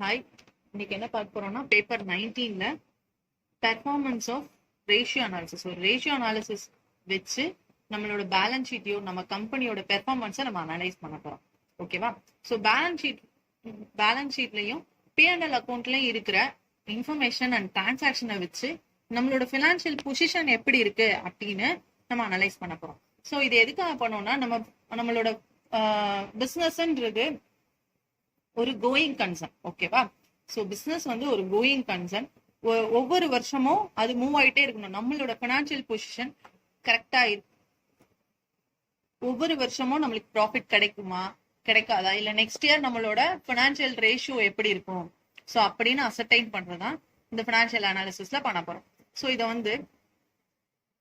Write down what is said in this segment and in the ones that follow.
Hi, இன்னைக்கு என்ன பார்க்க போறோம்னா பேப்பர் 19ல பெர்ஃபார்மன்ஸ் ஆஃப் ரேஷியோ அனாலிசிஸ். ஒரு ரேஷியோ அனாலிசிஸ் வச்சு நம்மளோட பேலன்ஸ் ஷீட்டையோ நம்ம கம்பெனியோட பெர்ஃபார்மன்ஸை நம்ம அனலைஸ் பண்ண போறோம். ஓகேவா? ஸோ பேலன்ஸ் ஷீட்லையும் P&L அக்கௌண்ட்லயும் இருக்கிற இன்ஃபர்மேஷன் அண்ட் டிரான்சாக்ஷனை வச்சு நம்மளோட ஃபினான்ஷியல் பொசிஷன் எப்படி இருக்கு அப்படின்னு நம்ம அனலைஸ் பண்ண போறோம். ஸோ இது எதுக்காக பண்ணோம்னா நம்மளோட பிசினஸ்ன்றது ஒரு கோயிங் கன்சர்ன். ஓகேவா? ஸோ பிசினஸ் வந்து ஒரு கோயிங் கன்சர்ன். ஒவ்வொரு வருஷமும் அது மூவ் ஆயிட்டே இருக்கணும். நம்மளோட பினான்சியல் பொசிஷன் கரெக்டா ஒவ்வொரு வருஷமும் நம்மளுக்கு ப்ராஃபிட் கிடைக்குமா கிடைக்காதா, இல்ல நெக்ஸ்ட் இயர் நம்மளோட பினான்சியல் ரேஷியோ எப்படி இருக்கும், ஸோ அப்படின்னு அசர்டைன் பண்றதுதான் இந்த பினான்சியல் அனாலிசிஸ்ல பண்ண போறோம். ஸோ இதை வந்து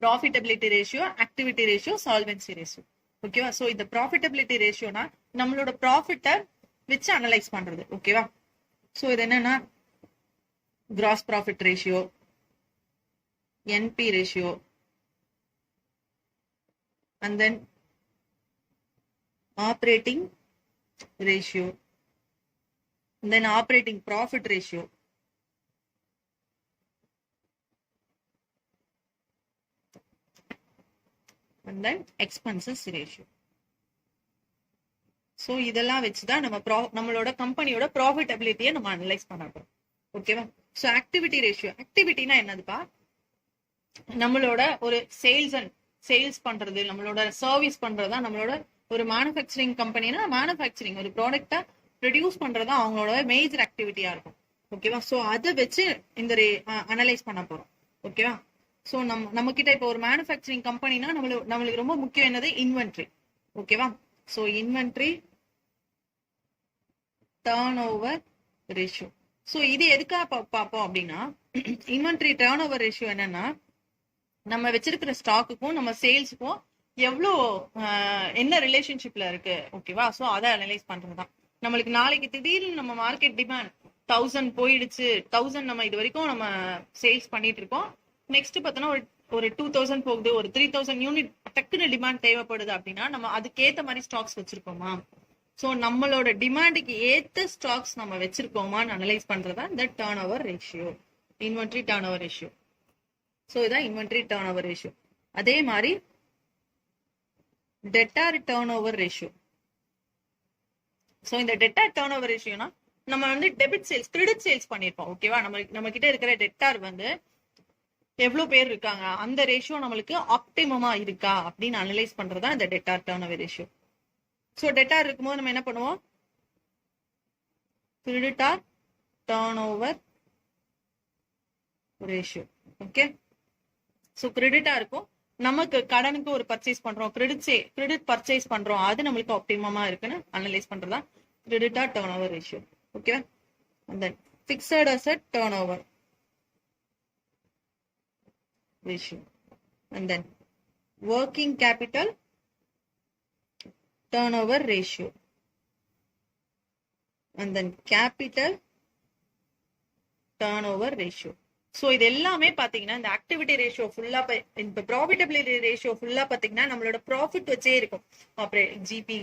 profitability ratio, activity ratio, solvency ratio. ஓகேவா? ஸோ இந்த ப்ராஃபிட்டபிலிட்டி ரேஷியோனா நம்மளோட ப்ராஃபிட்டை வச்சு அனலைஸ் பண்றது. ஓகேவா? சோ இது என்னன்னா gross profit ratio, NP ratio, and then operating ratio, and then operating profit ratio, and then expenses ratio. So இதெல்லாம் வச்சுதான் நம்மளோட கம்பெனியோட ப்ராஃபிட்டபிலிட்டியை நம்ம அனலைஸ் பண்ண போறோம். ஓகேவா? ஸோ ஆக்டிவிட்டி ரேஷியோ, ஆக்டிவிட்டினா என்னதுப்பா? நம்மளோட ஒரு சேல்ஸ் பண்றது, நம்மளோட சர்வீஸ் பண்றதா நம்மளோட ஒரு மேனுஃபேக்சரிங் கம்பெனினா மேனுஃபேக்சரிங் ஒரு ப்ராடக்டை ப்ரொடியூஸ் பண்றதா அவங்களோட மேஜர் ஆக்டிவிட்டியா இருக்கும். ஓகேவா? ஸோ அதை வச்சு இந்த அனலைஸ் பண்ண போறோம். ஓகேவா? ஸோ நம்ம கிட்ட இப்போ ஒரு மேனுஃபேக்சரிங் கம்பெனினா நம்மளுக்கு ரொம்ப முக்கியம் என்னது? இன்வென்ட்ரி. ஓகேவா? So inventory turn over ratio. So இது எதுக்காக பார்ப்போம் அப்படின்னா, இன்வென்ட்ரி டர்ன் ஓவர் ரேஷியோ என்னன்னா நம்ம வச்சிருக்கிற ஸ்டாக்குக்கும் நம்ம சேல்ஸுக்கும் எவ்வளோ என்ன ரிலேஷன்ஷிப்ல இருக்கு. ஓகேவா? ஸோ அதை அனலைஸ் பண்றதுதான். நம்மளுக்கு நாளைக்கு திடீர்னு நம்ம மார்க்கெட் டிமாண்ட் 1000 போயிடுச்சு, 1000 நம்ம இது வரைக்கும் நம்ம சேல்ஸ் பண்ணிட்டு இருக்கோம், நெக்ஸ்ட் பார்த்தோன்னா ஒரு 2000 போகுது, ஒரு 3000 யூனிட் டக்குன்னு டிமாண்ட் தேவைப்படுது அப்படின்னா நம்ம அதுக்கேற்ற மாதிரி ஸ்டாக்ஸ் வச்சிருக்கோமா, ஸோ நம்மளோட டிமாண்டுக்கு ஏற்ற ஸ்டாக்ஸ் நம்ம வச்சிருக்கோமான்னு அனலைஸ் பண்றதா இந்த turn over ratio, inventory turn over ratio. So இதான் இன்வென்ட்ரி டர்ன் ஓவர் ரேஷியோ. அதே மாதிரி debtor turn over ratio. So இந்த டெட்டார் டர்ன் ஓவர் ரேஷியோனா நம்ம வந்து டெபிட் சேல்ஸ், கிரெடிட் சேல்ஸ் பண்ணிருப்போம். ஓகேவா? நம்ம கிட்ட இருக்கிற டெட்டார் வந்து எவ்வளவு பேர் இருக்காங்க, அந்த ரேஷியோ நம்மளுக்கு ஆப்டிமமா இருக்கா அப்படின்னு அனலைஸ் பண்றதா இந்த debtor turn over ratio. So debtor இருக்கும்போது நம்ம என்ன பண்ணுவோம்? Creditor turn over ratio. Okay? So கிரெடிட்டா இருக்கும், நமக்கு கடனுக்கு ஒரு பர்ச்சேஸ் பண்றோம், கிரெடிட் பர்ச்சேஸ் பண்றோம், அது நம்மளுக்கு ஆப்டிமமா இருக்குன்னு அனலைஸ் பண்றதா கிரெடிட்டார் டர்ன் ஓவர் ரேஷியோ. ஓகேவா? அந்த fixed asset turn over ratio, and then working capital turnover ratio, and then capital turnover ratio. So இது எல்லாமே பாத்தீங்கன்னா இந்த ஆக்டிவிட்டி ரேஷியோ ஃபுல்லா, இந்த ப்ராஃபிட்டபிலிட்டி ரேஷியோ ஃபுல்லா பாத்தீங்கன்னா நம்மளோட ப்ராஃபிட் வச்சே இருக்கும். ஜிபி,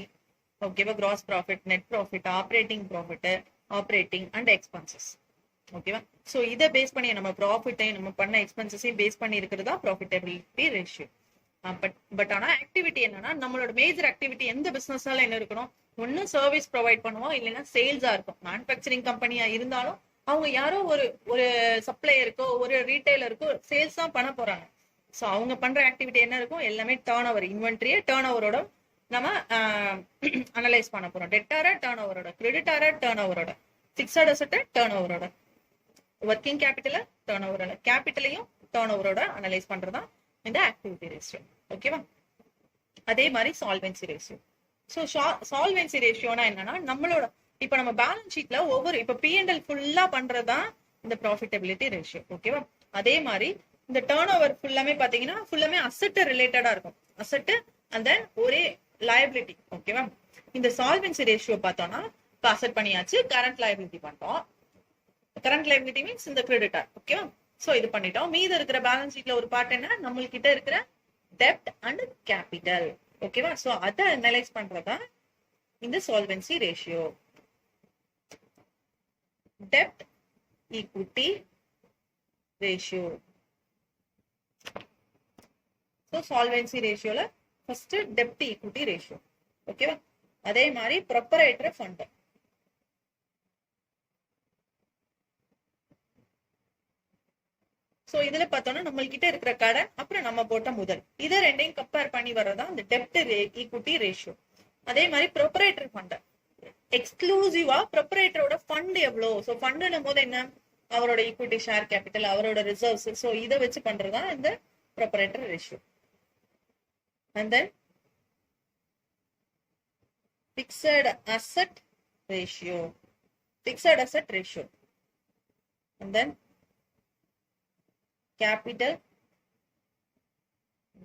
ஓகேவா? Gross profit, net profit, operating profit, operating and expenses. ஓகேவா? ஸோ இதை பேஸ் பண்ணி நம்ம ப்ராஃபிட்டையும் நம்ம பண்ண எக்ஸ்பென்சஸையும் பேஸ் பண்ணி இருக்கிறதா ப்ராஃபிட்டபிலிட்டி ரேஷியோ. பட் ஆனா ஆக்டிவிட்டி என்னன்னா நம்மளோட மேஜர் ஆக்டிவிட்டி எந்த பிசினஸ்னால என்ன இருக்கணும்? ஒன்னு சர்வீஸ் ப்ரொவைட் பண்ணுவோம், இல்லைன்னா சேல்ஸா இருக்கும். மேனுஃபேக்சரிங் கம்பெனியா இருந்தாலும் அவங்க யாரோ ஒரு சப்ளையருக்கோ ஒரு ரீட்டைலருக்கோ சேல்ஸ் தான் பண்ண போறாங்க. ஸோ அவங்க பண்ற ஆக்டிவிட்டி என்ன இருக்கும்? எல்லாமே டர்ன் ஓவர், இன்வென்ட்ரியை டர்ன் ஓவரோட நம்ம அனலைஸ் பண்ண போறோம். டெட்டாரா டர்ன் ஓவரோட, கிரெடிட்டாரா டர்ன் ஓவரோட, பிக்ஸட் அசெட்டை டர்ன் ஓவரோட, ஒர்க்கிங் கேபிட்டல டர்ன் ஓவரோட, கேபிட்டலையும் டர்ன் ஓவரோட அனலைஸ் பண்றதா இந்த ஆக்டிவிட்டி ரேஷியோ. ஓகேவா? அதே மாதிரி சால்வென்சி ரேஷியோ. ஸோ சால்வென்சி ரேஷியோனா என்னன்னா நம்மளோட இப்ப நம்ம பேலன்ஸ் ஷீட்ல இப்ப P&L ஃபுல்லா பண்றதுதான் இந்த ப்ராஃபிட்டபிலிட்டி ரேஷியோ. ஓகேவா? அதே மாதிரி இந்த டர்ன் ஓவர் ஃபுல்லாமே பாத்தீங்கன்னா ஃபுல்லாமே அசெட் ரிலேட்டடா இருக்கும். அசெட் அண்ட் தென் ஒரே லயபிலிட்டி. ஓகேவா? இந்த சால்வென்சி ரேஷியோ பார்த்தோம்னா இப்போ அசெட் பண்ணியாச்சு, கரண்ட் லயபிலிட்டி பண்ணிட்டோம். கரண்ட் லைபிலிட்டி மீன்ஸ் இந்த கிரெடிட்டார். ஓகேவா? சோ இது பண்ணிட்டோம். மீது இருக்கிற பேலன்ஸ் ஷீட்ல ஒரு பார்ட் என்ன? நம்மள்கிட்ட இருக்கிற டெப்ட் அண்ட் கேபிட்டல். ஓகேவா? சோ அதை அனலைஸ் பண்றதா இந்த சால்வென்சி ரேஷியோ. டெப்ட் ஈக்விட்டி ரேஷியோ. ஸோ சால்வென்சி ரேஷியோல ஃபர்ஸ்ட் டெப்ட் ஈக்விட்டி ரேஷியோ. ஓகேவா? அதே மாதிரி ப்ரொப்ரைட்டரி ஃபண்ட். சோ இதுல பார்த்தோம்னா நம்மள்கிட்ட இருக்கிற கடன் அப்புறம் நம்ம போட்ட முதல் இதை ரெண்டையும் கம்பேர் பண்ணி வர்றதா இந்த டெப்ட் ஈக்விட்டி ரேஷியோ. அதே மாதிரி ப்ரொப்ரைட்டரி ஃபண்ட் எக்ஸ்க்ளூசிவா ப்ரொப்ரைட்டரோட ஃபண்ட் எவ்வளோ. ஸோ ஃபண்டுன்னும் போது என்ன, அவரோட ஈக்விட்டி ஷேர் கேபிட்டல், அவரோட ரிசர்வ்ஸ். ஸோ இதை வச்சு பண்றதா இந்த proprietary ratio. And then fixed asset ratio, fixed asset ratio. And then capital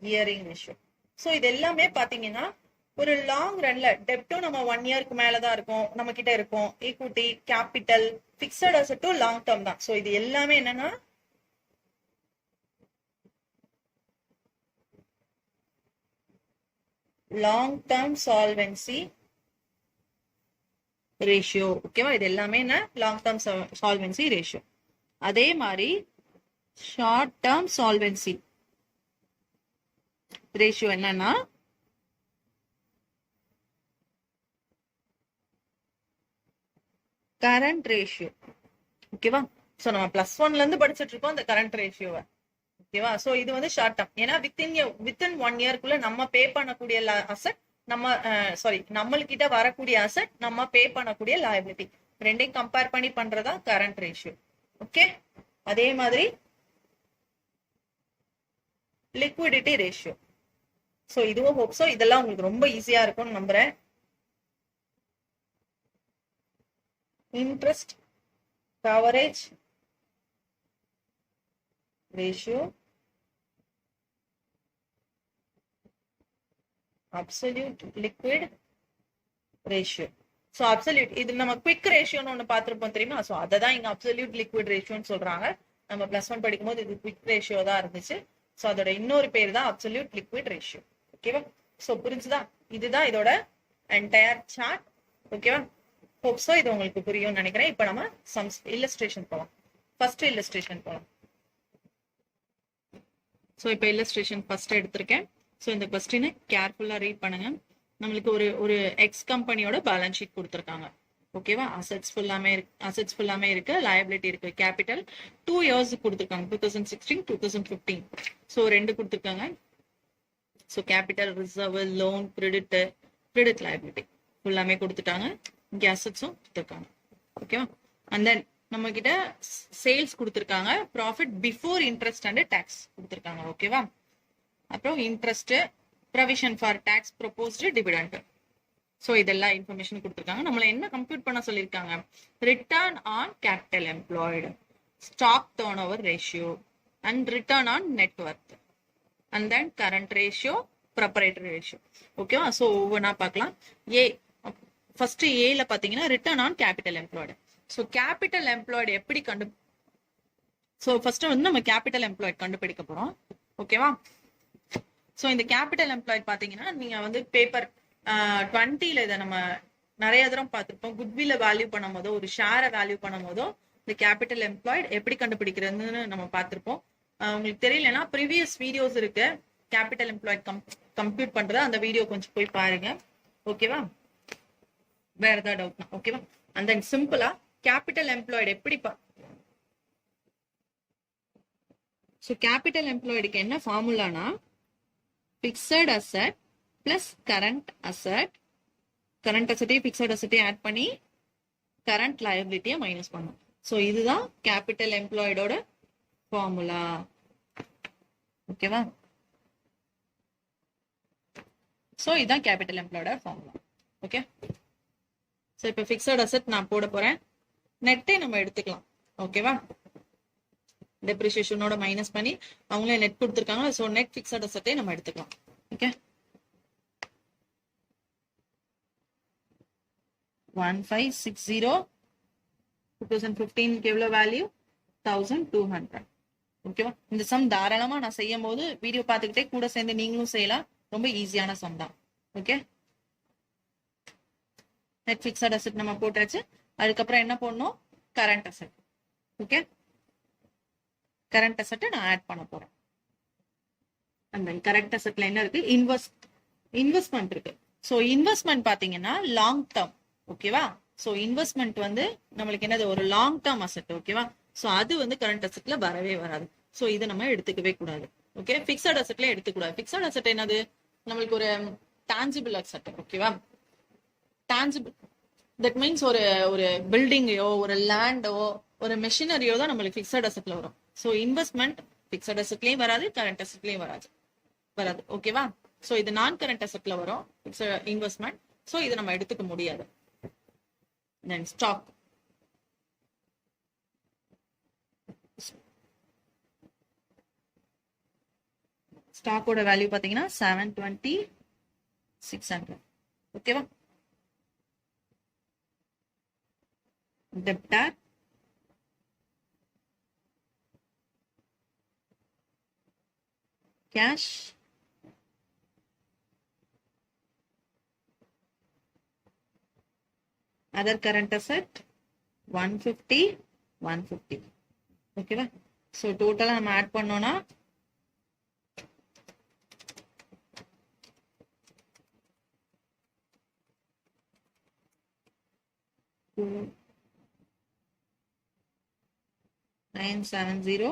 gearing ratio. So இது எல்லாமே பாத்தீங்கன்னா ஒரு லாங் ரன்ல டெப்டும் நம்ம 1 இயருக்கு மேலதான் இருக்கும் நம்ம கிட்ட இருக்கும். ஈக்விட்டி, கேபிட்டல், பிக்சட் அசெட்டும் லாங் டேர்ம் தான். ஸோ இது எல்லாமே என்னன்னா லாங் டேர்ம் சால்வென்சி ரேஷியோ. ஓகேவா? இது எல்லாமே என்ன, லாங் டேர்ம் சால்வென்சி ரேஷியோ. அதே மாதிரி ஷார்ட் டேர்ம் சால்வென்சி ரேஷியோ என்னன்னா கரண்ட் ரேஷியோ. ஓகேவா? சோ நம்ம +1ல இருந்து படிச்சிட்டு இருக்கோம் இந்த கரண்ட் ரேஷியோவை. ஓகேவா? சோ இது வந்து ஷார்ட் டேர்ம். ஏன்னா வித்தின் 1 இயர்க்குள்ள நம்ம பே பண்ணக்கூடிய அசெட், நம்ம நம்மள்கிட்ட வரக்கூடிய அசெட், நம்ம பே பண்ணக்கூடிய லைபிலிட்டி, ரெண்டையும் கம்பேர் பண்ணி பண்றதா கரண்ட் ரேஷியோ. ஓகே? அதே மாதிரி லிக்விடிட்டி ரேஷியோ. சோ இதுவும் ஹோப்ஸோ இதெல்லாம் உங்களுக்கு ரொம்ப ஈஸியா இருக்கும்னு நம்புறேன். Interest coverage ratio, absolute liquid ratio. So absolute இது நம்ம குவிக் ரேஷியோன்னு ஒண்ணு பார்த்திருப்போம் தெரியுமா? சோ அததான் இங்க அப்சல்யூட் லிக்விட் ரேஷியோன்னு சொல்றாங்க. நம்ம +1 படிக்கும் போது இது குவிக் ரேஷியோ தான் இருந்துச்சு. சோ அதோட இன்னொரு பேர் தான் அப்சல்யூட் லிக்விட் ரேஷியோ. ஓகேவா? சோ புரிஞ்சுதா? இதுதான் இதோட என்டையர் சார்ட். ஓகேவா? ஹோப்ஸோ இது உங்களுக்கு புரியும்னு நினைக்கிறேன். இப்ப நம்ம சம்ஸ் இல்லஸ்ட்ரேஷன் போலாம். ஃபர்ஸ்ட் இல்லஸ்ட்ரேஷன் போலாம். சோ இப்ப இல்லஸ்ட்ரேஷன் ஃபர்ஸ்ட் எடுத்திருக்கேன். சோ இந்த கொஸ்டினை கேர்ஃபுல்லா ரீட் பண்ணுங்க. நம்மளுக்கு ஒரு எக்ஸ் கம்பெனியோட பேலன்ஸ் ஷீட் கொடுத்துருக்காங்க. ஓகேவா? அசெட்ஸ் ஃபுல்லாமே இருக்கு, லயபிலிட்டி இருக்கு. கேபிட்டல் 2 இயர்ஸ் கொடுத்துருக்காங்க, 2016, 2015. சோ 2 கொடுத்துருக்காங்க. So capital, reserve, loan, credit liability ஃபுல்லாமே கொடுத்துட்டாங்க. இங்க அசெட்ஸும் கொடுத்துருக்காங்க. ஓகேவா? அண்ட் தென் நம்ம கிட்ட சேல்ஸ் கொடுத்துருக்காங்க, profit before interest and tax கொடுத்துருக்காங்க. ஓகேவா? அப்புறம் interest, provision for tax, proposed dividend. So இதெல்லாம் இன்ஃபர்மேஷன் கொடுத்துருக்காங்க. நம்மள என்ன கம்ப்யூட் பண்ண சொல்லியிருக்காங்க? Return on capital employed, stock turn over ratio and return on net worth, and then current ratio, proprietary ratio. ஓகேவா? சோ ஒவ்வொன்றா பார்க்கலாம். ஃபர்ஸ்ட் ஏல பாத்தீங்கன்னா return on capital employed. So capital employed எப்படி சோ ஃபர்ஸ்ட் வந்து நம்ம கேபிட்டல் எம்ப்ளாய்டு கண்டுபிடிக்க போறோம். ஓகேவா? சோ இந்த கேபிட்டல் எம்ப்ளாய்டு பாத்தீங்கன்னா நீங்க வந்து பேப்பர் 20ல இதை நம்ம நிறைய தரம் பார்த்திருப்போம். குட்வில்ல வேல்யூ பண்ணும் போதோ, ஒரு ஷேரை வேல்யூ பண்ணும் போதோ இந்த கேபிட்டல் எம்ப்ளாய்டு எப்படி கண்டுபிடிக்கிறதுன்னு நம்ம பார்த்திருப்போம். உங்களுக்கு தெரியலன்னா ப்ரீவியஸ் வீடியோஸ் இருக்கு கேபிட்டல் எம்ப்ளாய்டு கம்ப்யூட் பண்றது, அந்த வீடியோ கொஞ்சம் போய் பாருங்க. ஓகேவா? வேற ஏதாவது டவுட்னா ஓகேவா? அண்ட் தென் சிம்பிளா கேபிட்டல் எம்ப்ளாய்டு எப்படி சோ கேபிட்டல் எம்ப்ளாய்டுக்கு என்ன ஃபார்முலானா பிக்சட் அசெட் பிளஸ் கரண்ட் அசெட்டையும் பிக்சட் அசெட்டையும் ஆட் பண்ணி கரண்ட் லயபிலிட்டியை மைனஸ் பண்ணும். சோ இதுதான் கேபிட்டல் எம்ப்ளாய்டோட ஃபார்முலா. ஓகேவா? சோ இதுதான் கேபிட்டல் எம்ப்ளாய்டோட ஃபார்முலா. ஓகே? சோ இப்ப பிக்சட் அசெட் நான் போட போறேன். நெட்டை நம்ம எடுத்துக்கலாம். ஓகேவா? டெப்ரிசியேஷனோட மைனஸ் பண்ணி அவங்களே நெட் கொடுத்துருக்காங்க. சோ நெட் பிக்சட் அசெட்டை நம்ம எடுத்துக்கலாம். ஓகே? 1560 2015 எவ்வளவு வேல்யூ? 1200. ஓகேவா? இந்த சம் தாராளமா நான் செய்யும் போது வீடியோ பார்த்துக்கிட்டே கூட சேர்ந்து நீங்களும் செய்யலாம். ரொம்ப ஈஸியான சம் தான். ஓகே? நெட் பிக்சட் அசெட் நம்ம போட்டாச்சு. அதுக்கப்புறம் என்ன பண்ணணும்? Current asset. Okay, current asset நான் ஆட் பண்ண போறேன். அந்த கரண்ட் அசெட்ல என்ன இருக்கு? இன்வெஸ்ட்மெண்ட் இருக்கு. ஸோ இன்வெஸ்ட்மெண்ட் பாத்தீங்கன்னா லாங் டேர்ம். ஓகேவா? ஸோ இன்வெஸ்ட்மெண்ட் வந்து நம்மளுக்கு என்னது? ஒரு லாங் டேர்ம் அசெட். ஓகேவா? ஸோ அது வந்து கரண்ட் அசெட்ல வரவே வராது. ஸோ இதை நம்ம எடுத்துக்கவே கூடாது. ஓகே, பிக்சட் அசெட்ல எடுத்துக்கூடாது. பிக்சட் அசெட் என்னது? நம்மளுக்கு ஒரு டான்ஜிபிள் அசெட். ஓகேவா? டான்ஜிபிள் தட் மீன்ஸ் ஒரு ஒரு பில்டிங்கையோ ஒரு லேண்டோ ஒரு மெஷினரியோ தான் நம்மளுக்கு பிக்சட் அசெட்ல வரும். ஸோ இன்வெஸ்ட்மெண்ட் பிக்சட் அசெட்லயும் வராது, கரண்ட் அசெட்லயும் வராது. ஓகேவா? ஸோ இது நான் கரண்ட் அசெட்ல வரும் இன்வெஸ்ட்மெண்ட். ஸோ இதை நம்ம எடுத்துக்க முடியாது. தென் ஸ்டாக். ஸ்டாக்கோட வேல்யூ பாத்தீங்கன்னா 720 600. ஓகேவா? debtor cash other current asset 150 150. ஓகேவா? சோ டோட்டலா நம்ம ஆட் பண்ணோம்னா 970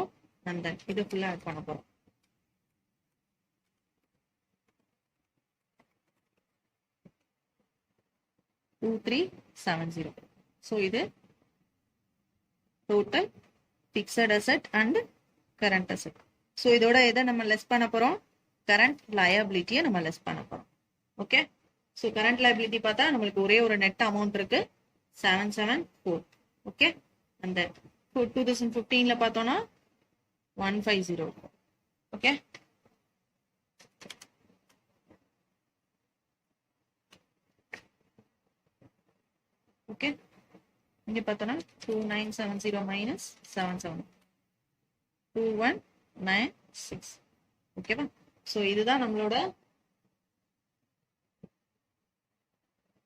and then இது ஃபுல்லா ஆட் பண்ண போறோம். 2370. So இது total fixed asset and current asset. So இதோட எதை நம்ம லெஸ் பண்ண போறோம்? current liability நம்ம லெஸ் பண்ண போறோம். ஓகே, so current liability பார்த்தா நம்மளுக்கு ஒரே ஒரு நெட் அமௌண்ட் இருக்கு 774. ஓகே, and then 2015ல பார்த்தோம்னா 150. ஓகே, ஓகே, இங்க பார்த்தோம்னா 2970 மைனஸ் 77 2196. ஓகேவா? சோ இதுதான் நம்மளோட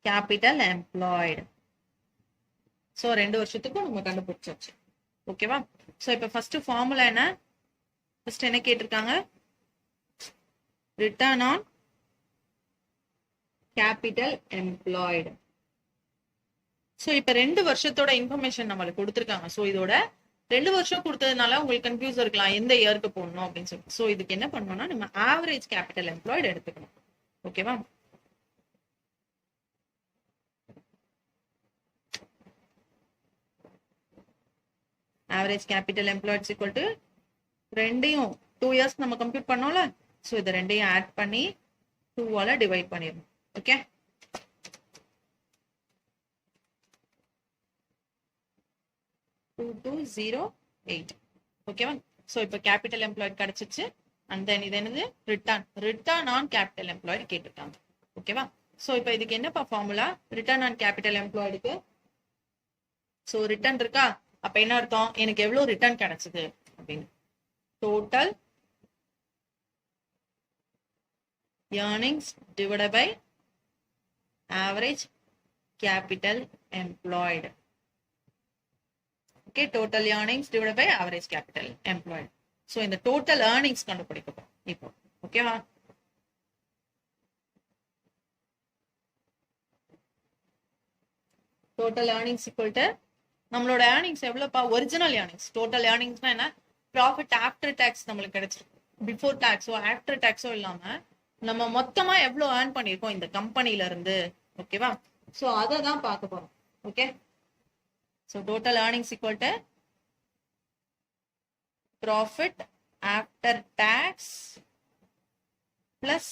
கேபிட்டல் எம்ப்ளாய்டு. சோ 2 வருஷத்துக்கும் நம்ம கண்டுபிடிச்சாச்சு. ஓகேவா? சோ இப்ப ஃபர்ஸ்ட் ஃபார்முலா என்ன? ஃபர்ஸ்ட் என்ன கேட்டிருக்காங்க? Return on capital employed. So இப்ப 2 வருஷத்தோட இன்ஃபர்மேஷன் நம்மளுக்கு கொடுத்திருக்காங்க. சோ இதோட 2 வருஷம் கொடுத்ததுனால உங்களுக்கு கன்ஃபியூஸ் இருக்கலாம் எந்த இயருக்கு போடணும் அப்படின்னு சொல்லிட்டு. சோ இதுக்கு என்ன பண்ணணும்னா நம்ம ஆவரேஜ் கேபிட்டல் எம்ப்ளாய்டு எடுத்துக்கணும். ஓகேவா? Average capital employed equal to ரெண்டையும் 2 இயர்ஸ் நம்ம கம்ப்யூட் பண்ணோம்ல. சோ இத ரெண்டையும் ஆட் பண்ணி 2 ஆல டிவைட் பண்ணிடணும். ஓகே, ஓகேவா? சோ இப்ப கேபிட்டல் எம்ப்ளாய்டு கிடைச்சிச்சு. அண்ட் தென் இது என்னது? ரிட்டர்ன் ஆன் கேபிட்டல் எம்ப்ளாய்டு கேட்டிருக்காங்க. ஓகேவா? சோ இப்ப இதுக்கு என்னப்பா ஃபார்முலா? ரிட்டர்ன் ஆன் கேபிட்டல் எம்ப்ளாய்டுக்கு சோ ரிட்டர்ன் இருக்கா? அப்ப என்ன அர்த்தம்? எனக்கு எவ்வளவு ரிட்டர்ன் கிடைச்சது அப்படின்னு. Total earnings divided by average capital employed. Okay, total earnings divided by average capital employed. So இந்த total earnings கண்டுபிடிப்போம் இப்போ. ஓகேவா? total earnings equal to நம்மளோட earnings எவ்வளவுப்பா? Original earnings. total earningsனா என்ன? profit after tax நம்மளுக்கு கிடைச்சிருக்கு. before tax ஓ after tax ஓ இல்லாம நம்ம மொத்தமா எவ்வளவு earn பண்ணிருக்கோம் இந்த கம்பெனில இருந்து. ஓகேவா? சோ அத தான் பார்க்க போறோம். Okay, so total earnings equal to profit after tax plus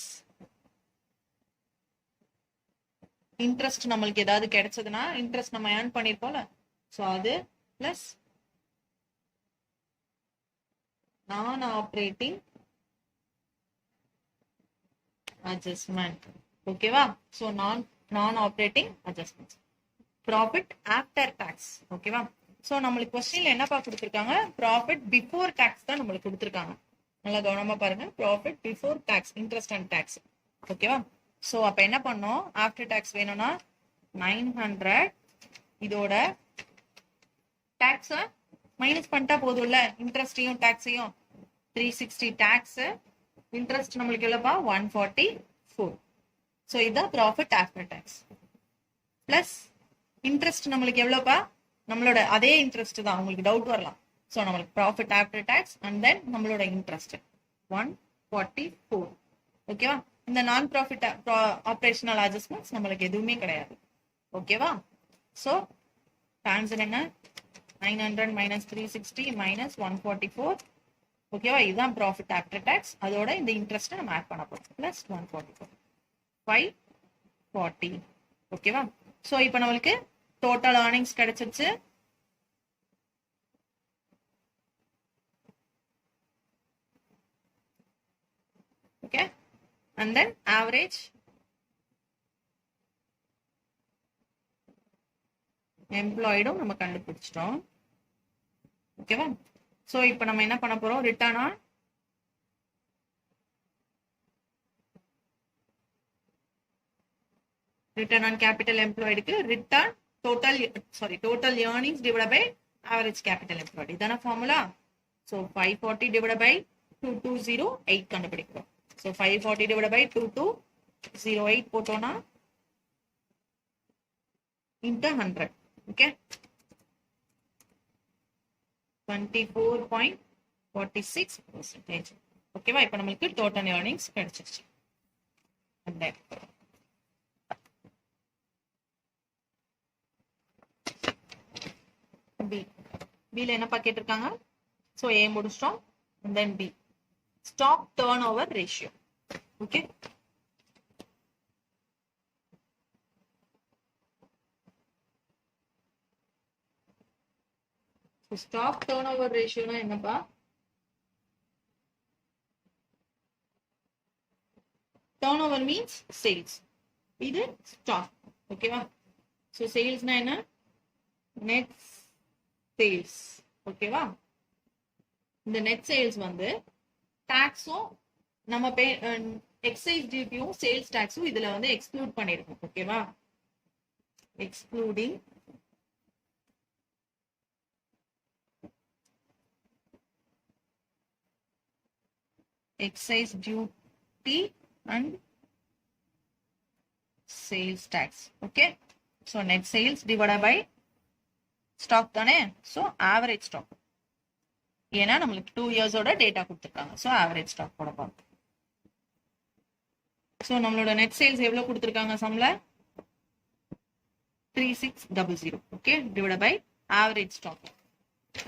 interest. நம்மளுக்கு ஏதாவது கிடைச்சதுன்னா இன்ட்ரெஸ்ட் நம்ம earn பண்ணிருப்போம்ல. சோ அது plus நான் ஆப்பரேட்டிங் adjustment. ஓகேவா? சோ நான் operating adjustments. Profit after tax. ஓகேவா? சோ நம்மளுக்கு क्वेश्चनல என்னப்பா கொடுத்திருக்காங்க? ப்ராஃபிட் பிஃபோர் டாக்ஸ் தான் நம்மளுக்கு கொடுத்திருக்காங்க. நல்லா கவனமா பாருங்க. Profit before tax, interest and tax. ஓகேவா? சோ அப்ப என்ன பண்ணோம்? ஆஃப்டர் டாக்ஸ் வேணும்னா 900 இதோட டாக்ஸ் மைனஸ் பண்ணிட்டா போதும்ல, இன்ட்ரெஸ்டையும் டாக்ஸையும். 360 டாக்ஸ், இன்ட்ரெஸ்ட் நம்மளுக்கு எவ்வளோப்பா 144. ஸோ இதுதான் profit after tax. Plus interest நம்மளுக்கு எவ்வளோப்பா, நம்மளோட அதே இன்ட்ரெஸ்ட் தான், உங்களுக்கு டவுட் வரலாம். ஸோ நம்மளுக்கு profit after tax and then நம்மளோட இன்ட்ரெஸ்ட் 144. ஓகேவா? இந்த நான் ப்ராஃபிட் ஆப்ரேஷனல் அட்ஜஸ்ட்மெண்ட்ஸ் நம்மளுக்கு எதுவுமே கிடையாது. ஓகேவா? ஸோ ஆன்சர் என்ன? 900 மைனஸ் 360 மைனஸ் 144. ஓகேவா? இதுதான் ப்ராஃபிட் ஆஃப்டர் டாக்ஸ். அதோட இந்த இன்ட்ரெஸ்ட்டை நம்ம ஆட் பண்ண போறோம். பிளஸ் 144 540. ஓகேவா? ஸோ இப்போ நம்மளுக்கு டோட்டல் ஏர்னிங்ஸ் கிடைச்சிருச்சு. ஓகே, அண்ட் தென் ஆவரேஜ் எம்ப்ளாய்டும் நம்ம கண்டுபிடிச்சிட்டோம். ஓகேவா? சோ இப்போ நம்ம என்ன பண்ண போறோம்? ரிட்டர்ன் ஆன் கேபிட்டல் எம்ப்ளாய்டுக்கு return total earnings divided by average capital employed. இதான ஃபார்முலா. சோ 540 divided by 2208 கண்டுபிடிக்கிறோம். சோ 540 divided by 2208 போட்டோம்னா into 100. ஓகே, 24.46%. ஓகேவா? இப்போ நமக்கு டோட்டல் earnings கிடைச்சிருச்சு. B ல என்னப்பா கேட்டிருக்காங்க? சோ A முடிச்சிட்டோம். and then B stock turnover ratio. Okay, stock turnover ratio னா என்னப்பா? turnover means sales, இது stock. ஓகேவா? சோ சேல்ஸ்னா என்ன? net sales. ஓகேவா? இந்த நெட் சேல்ஸ் வந்து டாக்ஸும் நம்ம எக்ஸைஸ் டியூட்டியும் சேல்ஸ் டாக்ஸும் இதுல வந்து எக்ஸ்க்ளூட் பண்ணிருக்கோம். ஓகேவா? Excluding excise duty and sales tax. Okay, so net sales divided by stock தானே. so average stock, ஏன்னா நம்மளுக்கு 2 years ஓட டேட்டா கொடுத்திருக்காங்க. so average stock போட போறோம். so நம்மளோட net sales எவ்வளவு கொடுத்திருக்காங்க சம்ல? 3600. okay, divided by average stock.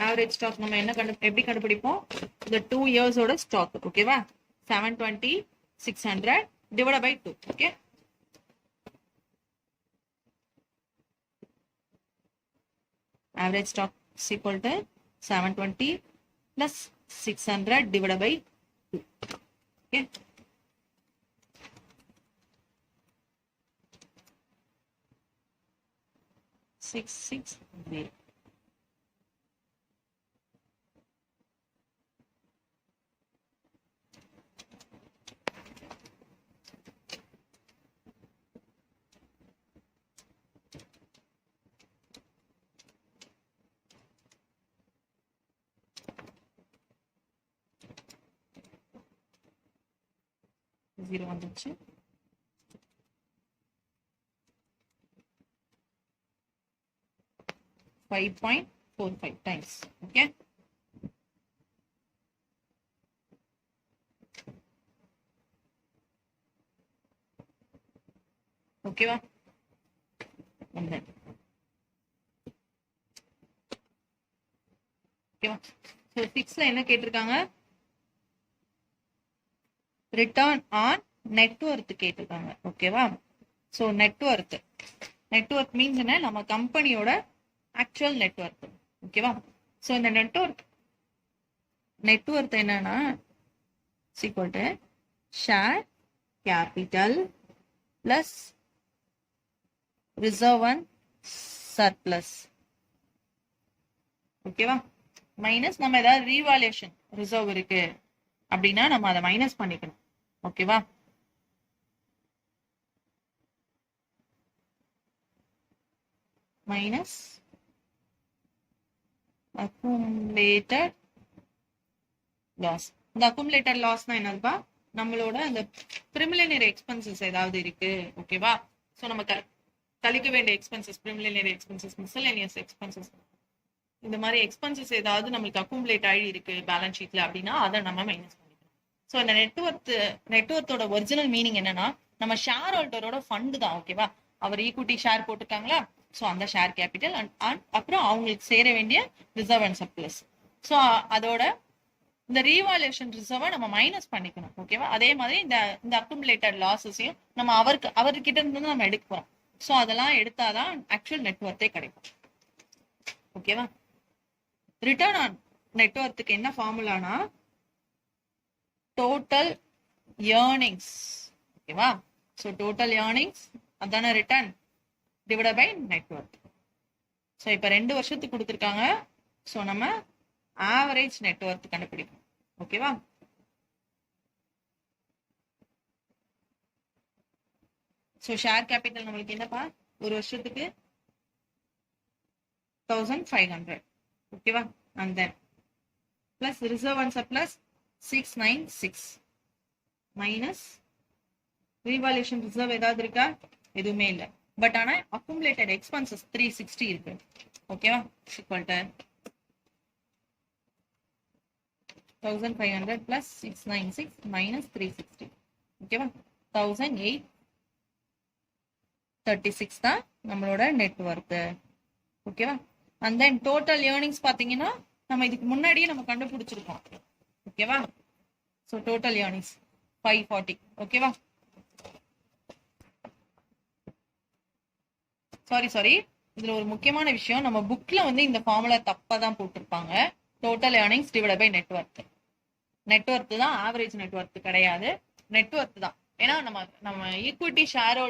average stock நம்ம என்ன எப்படி கண்டுபிடிப்போம்? இந்த 2 years ஓட stock. ஓகேவா? 720 600 divided by 2. okay, average stock is equal to 720 plus 600 divided by 2. okay, six 0. Zero வந்துச்சு. $5.45 times. Okay, ஓகேவா? ஓகேவா? சோ 6ல என்ன கேட்டிருக்காங்க? ரிட்டர்ன் ஆன் நெட்வொர்த் கேட்டிருக்காங்க. ஓகேவா? சோ நெட்வொர்த் மீன்ஸ் என்ன? நம்ம கம்பெனியோட ஆக்சுவல் நெட்வொர்த். ஓகேவா? சோ இந்த நெட்வொர்த் என்னன்னா equal to share capital plus reserve and surplus. ஓகேவா? மைனஸ் நம்ம ஏதாவது ரீவாலுவேஷன் ரிசர்வ் இருக்கு அப்படின்னா நம்ம அதை மைனஸ் பண்ணிக்கணும். ஓகேவா? Minus accumulated loss. இந்த அக்குமுலேட்டட் லாஸ்னா என்னதுப்பா, நம்மளோட அந்த பிரிமிலினரி எக்ஸ்பென்சஸ் ஏதாவது இருக்கு, ஓகேவா. ஸோ நம்ம கழிக்க வேண்டிய எக்ஸ்பென்சஸ், பிரிமிலினரி எக்ஸ்பென்சஸ், மிஸ்செலேனியஸ் எக்ஸ்பென்சஸ், இந்த மாதிரி எக்ஸ்பென்சஸ் ஏதாவது நம்மளுக்கு அக்குமுலேட் ஆகி இருக்கு பேலன்ஸ் ஷீட்ல அப்படின்னா அதை நம்ம மைனஸ் பண்ணிக்கணும். ஸோ இந்த நெட்வொர்த்தோட ஒரிஜினல் மீனிங் என்னன்னா, நம்ம ஷேர் ஹோல்டரோட ஃபண்டு தான், ஓகேவா. அவர் ஈக்விட்டி ஷேர் போட்டிருக்காங்களா, ஸோ அந்த ஷேர் கேபிட்டல் அண்ட் அப்புறம் அவங்களுக்கு சேர வேண்டிய ரிசர்வ் அண்ட் சர்ப்ளஸ். ஸோ அதோட இந்த ரீவாலுவேஷன் ரிசர்வை நம்ம மைனஸ் பண்ணிக்கணும், ஓகேவா. அதே மாதிரி இந்த அக்குமுலேட்டட் லாஸஸையும் நம்ம அவர்கிட்ட இருந்து நம்ம எடுக்க போறோம். ஸோ அதெல்லாம் எடுத்தாதான் ஆக்சுவல் நெட்வொர்த்தே கிடைக்கும், ஓகேவா. ரிட்டர்ன் ஆன் நெட்வொர்த்துக்கு என்ன ஃபார்முலானா டோட்டல் ஏர்னிங்ஸ், ஓகேவா. ஸோ டோட்டல் ஏர்னிங்ஸ் அதான return divide by net worth. So இப்போ 2 வருஷத்துக்கு கொடுத்துருக்காங்க. ஸோ நம்ம ஆவரேஜ் நெட்வொர்த் கண்டுபிடிக்கும், ஓகேவா. ஸோ ஷேர் கேபிட்டல் நம்மளுக்கு என்னப்பா, ஒரு வருஷத்துக்கு 1500, ஓகேவா. And then plus reserve and surplus 696 minus revaluation reserve ஏதாவது இருக்கா, எதுவுமே இல்லை. பட் ஆனா அக்குமுலேட்டட் எக்ஸ்பென்சஸ் 360 இருக்கு, ஓகேவா. ஈக்குவல் டு 1500 plus 696 minus 360, ஓகேவா. 1836 தான் நம்மளோட நெட்வொர்த், ஓகேவா. அண்ட் தென் டோட்டல் ஏர்னிங்ஸ் பாத்தீங்கன்னா நம்ம இதுக்கு முன்னாடியே நம்ம கண்டுபிடிச்சிருக்கோம், ஓகேவா. ஸோ டோட்டல் ஏர்னிங்ஸ் 540, ஓகேவா. சாரி இதுல ஒரு முக்கியமான விஷயம், நம்ம புக்ல வந்து இந்த ஃபார்முலா தப்பா தான் போட்டிருப்பாங்க. Total earnings divide by net worth. Net worth தான், ஆவரேஜ் நெட்வொர்த் கிடையாது, நெட்வொர்த் தான். ஏன்னா நம்ம ஈக்விட்டி ஷேர்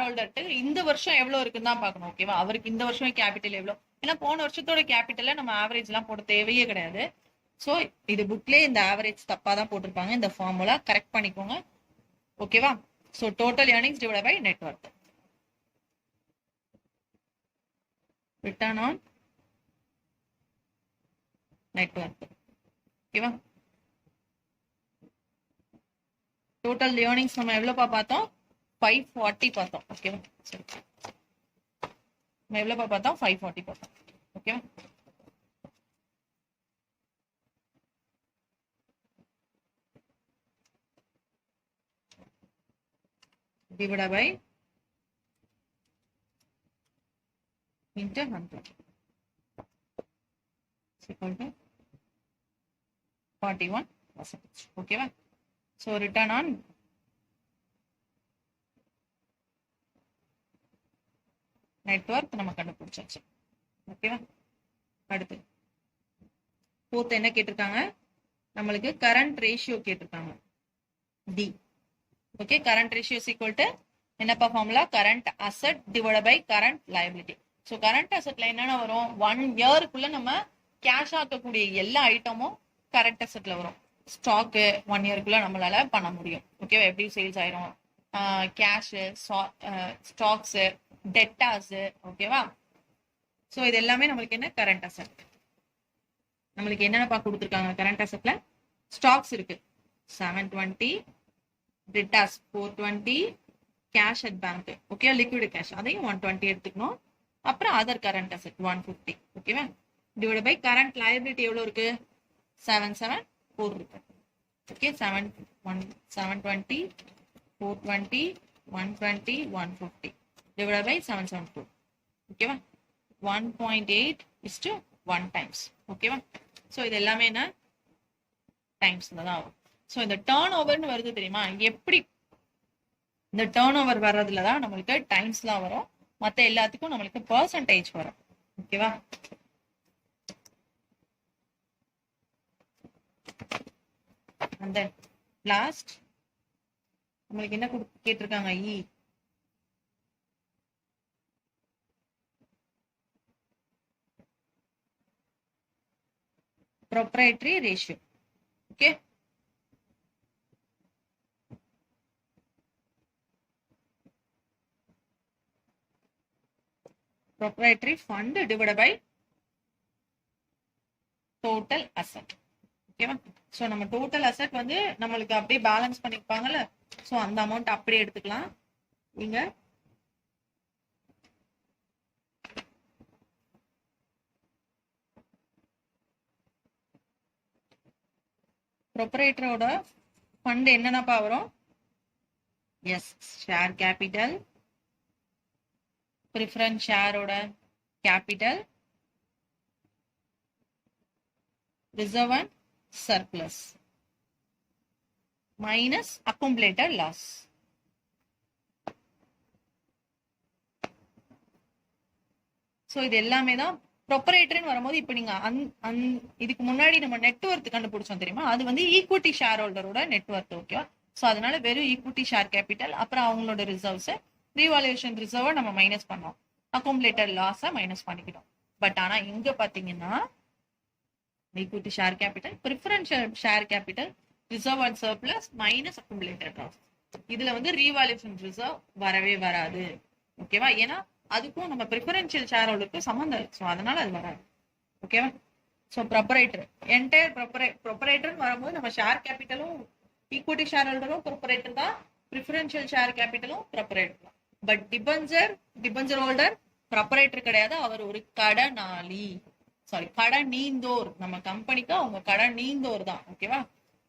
ஹோல்டர்ட்டு இந்த வருஷம் எவ்வளவு இருக்குன்னு தான் பார்க்கணும், ஓகேவா. அவருக்கு இந்த வருஷம் கேபிட்டல் எவ்வளவு, ஏன்னா போன வருஷத்தோட கேபிட்டல நம்ம ஆவரேஜ் எல்லாம் போட தேவையே கிடையாது. ஸோ இது புக்லேயே இந்த ஆவரேஜ் தப்பா தான் போட்டிருப்பாங்க. இந்த ஃபார்முலா கரெக்ட் பண்ணிக்கோங்க, ஓகேவா. So total earnings divide by net worth. Return on net worth, ஓகேவா. டோட்டல் ஏர்னிங்ஸ் நம்ம எவ்வளவுப்பா பார்த்தோம், 540 பார்த்தோம், ஓகேவா. சரி, நம்ம எவ்வளவுப்பா பார்த்தோம், 540 பார்த்தோம், ஓகேவா. divided by into 100 equal to 41%, ஓகேவா. ஸோ ரிட்டர்ன் ஆன் நெட்வொர்க் நம்ம கண்டுபிடிச்சாச்சு, ஓகேவா. அடுத்து போர்த் என்ன கேட்டிருக்காங்க, நம்மளுக்கு கரண்ட் ரேஷியோ கேட்டிருக்காங்க, D. Okay, current ratio is equal to என்னப்பா formula, current asset divide by current liability. So current அசெட்ல என்னென்ன வரும், 1 இயருக்குள்ள நம்ம கேஷ் ஆக்கக்கூடிய எல்லா ஐட்டமும் கரண்ட் அசெட்ல வரும். ஸ்டாக்கு 1 இயருக்குள்ள நம்மளால பண்ண முடியும், ஓகேவா. எப்படி சேல்ஸ் ஆயிரும், கேஷ், ஸ்டாக்ஸ், டெட்டாஸ், ஓகேவா. ஸோ இது எல்லாமே நம்மளுக்கு என்ன, கரண்ட் அசெட். நம்மளுக்கு என்னென்னப்பா கொடுத்துருக்காங்க கரண்ட் அசெட்ல, ஸ்டாக்ஸ் இருக்கு 720, debtors 420, cash at bank, okay, liquid cash அதையும் 120 எடுத்துக்கணும். அப்புறம் அதர் கரண்ட் அசெட் 150, ஓகேவா. டிவைட் பை கரண்ட் லைபிலிட்டி எவ்வளவு இருக்கு, 774 இருக்கு, ஓகே. 720, 420, 120, 150 டிவைட் பை 774, ஓகேவா. 1.8:1 டைம்ஸ், ஓகேவா. ஸோ இது எல்லாமே என்ன, டைம்ஸ்ல தான் வரும். ஸோ இந்த டர்ன் ஓவர்னு வருது தெரியுமா, எப்படி இந்த டர்ன் ஓவர் வர்றதுல தான் நம்மளுக்கு டைம்ஸ்லாம் வரும், மற்ற எல்லாத்துக்கும் நம்மளுக்கு பெர்சன்டேஜ் வரும், ஓகேவா. அந்த லாஸ்ட் நம்மளுக்கு என்ன கேட்டிருக்காங்க, E. proprietary ratio, okay. proprietary fund divided by total asset. ஓகேவா? சோ நம்ம டோட்டல் அசெட் வந்து நம்மளுக்கு அப்படியே பேலன்ஸ் பண்ணிருப்பாங்கல்ல, சோ அந்த அமௌண்ட் அப்படியே எடுத்துக்கலாம். நீங்க ப்ரொப்ரைட்டரோட ஃபண்ட் என்னென்னப்பா வரும்? எஸ், ஷேர் கேபிட்டல், ப்ரிஃபரன்ஸ் ஷேரோட capital, reserve and surplus minus accumulated loss. So இது எல்லாமே தான் ப்ரொப்ரைட்டர்னு வரும்போது. இப்ப நீங்க இதுக்கு முன்னாடி நம்ம நெட்வொர்க் கண்டுபிடிச்சோம் தெரியுமா, அது வந்து ஈக்விட்டி ஷேர் ஹோல்டரோட நெட்வொர்க். ஓகேவா? சோ அதனால வெறும் ஈக்விட்டி ஷேர் கேபிட்டல், அப்புறம் அவங்களோட ரிசர்வ்ஸ், ரீவாலுவேஷன் ரிசர்வ் நம்ம மைனஸ் பண்ணோம், அக்குமுலேட்டட் லாஸ மைனஸ் பண்ணிக்கிட்டோம். பட் ஆனா இங்க பாத்தீங்கன்னா equity share capital, preferential share capital, reserve and surplus minus accumulated loss. இதுல வந்து ரீவாலுவேஷன் ரிசர்வ் வரவே வராது. ஓகேவா? ஏன்னா அதுக்கும் நம்ம ப்ரிஃபரன்ஷியல் ஷேர் ஹோல்டருக்கும் சம்மந்தம் இருக்கு, அதனால அது வராது. ஓகேவா? சோ ப்ரொப்ரைட்டர் என்டையர் ப்ரொப்ரைட்டர் வரும்போது நம்ம ஷேர் கேபிட்டலும் ஈக்விட்டி ஷேர் ஹோல்டரும் ப்ரொப்ரைட்டர் தான், ப்ரிஃபரன்ஷியல் ஷேர் கேபிட்டலும் ப்ரொப்ரைட்டர் தான். பட் டிபெஞ்சர் ஹோல்டர் ப்ரொப்ரைட்டர் கிடையாது, அவர் ஒரு கடனாளி. சாரி, கடன் நீந்தோர். நம்ம கம்பெனிக்கு அவங்க கடன் நீந்தோர் தான். ஓகேவா?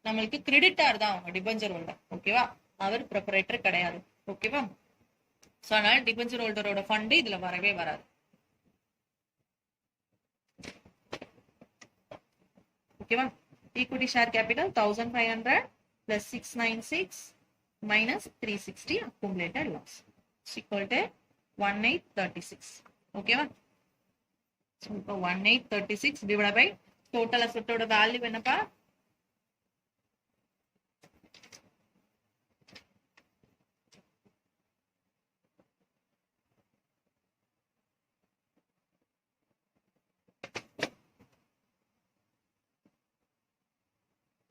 நம்மளுக்கு கிரெடிட்டார் தான் அவங்க டிபெஞ்சர் ஹோல்டர். ஓகேவா? அவர் ப்ரொப்ரைட்டர் கிடையாது. ஓகேவா? சோ அதனால டிபெஞ்சர் ஹோல்டரோட ஃபண்ட் இதுல வரவே வராது. ஓகேவா? Equity share capital 1500 plus 696 minus 360 accumulated loss is equal to 1836. ஓகேவா? சோ இப்போ 1836 divided by total asset ஓட வேல்யூ என்னப்பா?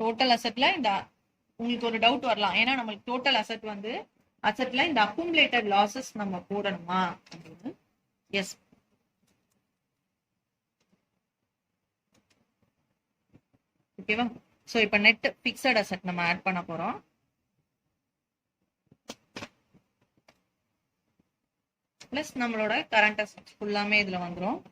டோட்டல் அசெட்ல இந்த உங்களுக்கு ஒரு டவுட் வரலாம், ஏன்னா நம்மளுக்கு டோட்டல் அசெட் வந்து அசெட்ல இந்த அக்குமுலேட்டட் லாசஸ் நம்ம போடணுமா அப்படின்னு. எஸ், ஓகேவா? சோ இப்ப நெட் பிக்ஸட் அசெட் நம்ம ஆட் பண்ண போறோம். பிளஸ் நம்மளோட கரண்ட் அசெட் ஃபுல்லாமே இதுல வந்துரும்.